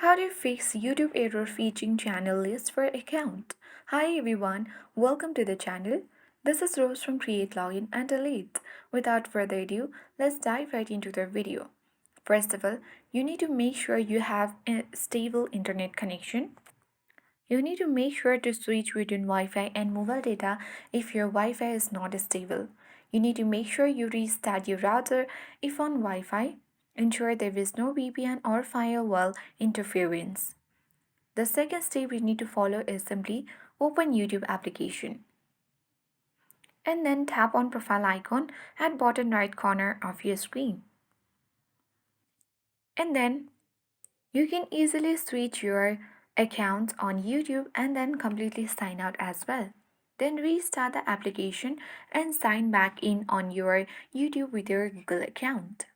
How do you fix YouTube error fetching channel list for account? Hi everyone, welcome to the channel. This is Rose from Create Login and Delete. Without further ado, let's dive right into the video. First of all, you need to make sure you have a stable internet connection. You need to make sure to switch between Wi-Fi and mobile data if your Wi-Fi is not stable. You need to make sure you restart your router if on Wi-Fi. Ensure there is no VPN or firewall interference. The second step you need to follow is simply open YouTube application and then tap on profile icon at bottom right corner of your screen. And then you can easily switch your account on YouTube and then completely sign out as well. Then restart the application and sign back in on your YouTube with your Google account.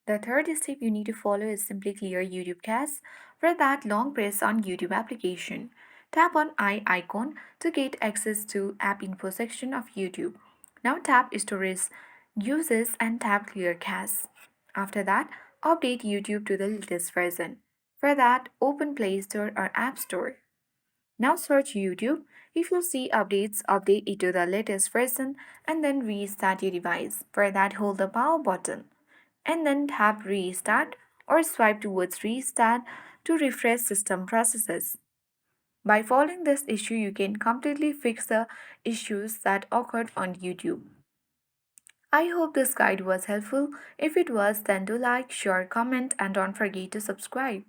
The third step you need to follow is simply clear YouTube cache. For that, long press on YouTube application. Tap on I icon to get access to app info section of YouTube. Now tap storage uses and tap clear cache. After that, update YouTube to the latest version. For that, open Play Store or App Store. Now search YouTube. If you see updates, update it to the latest version and then restart your device. For that, hold the power button and then tap Restart or swipe towards Restart to refresh system processes. By following this issue, you can completely fix the issues that occurred on YouTube. I hope this guide was helpful. If it was, then do like, share, comment, and don't forget to subscribe.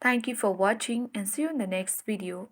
Thank you for watching and see you in the next video.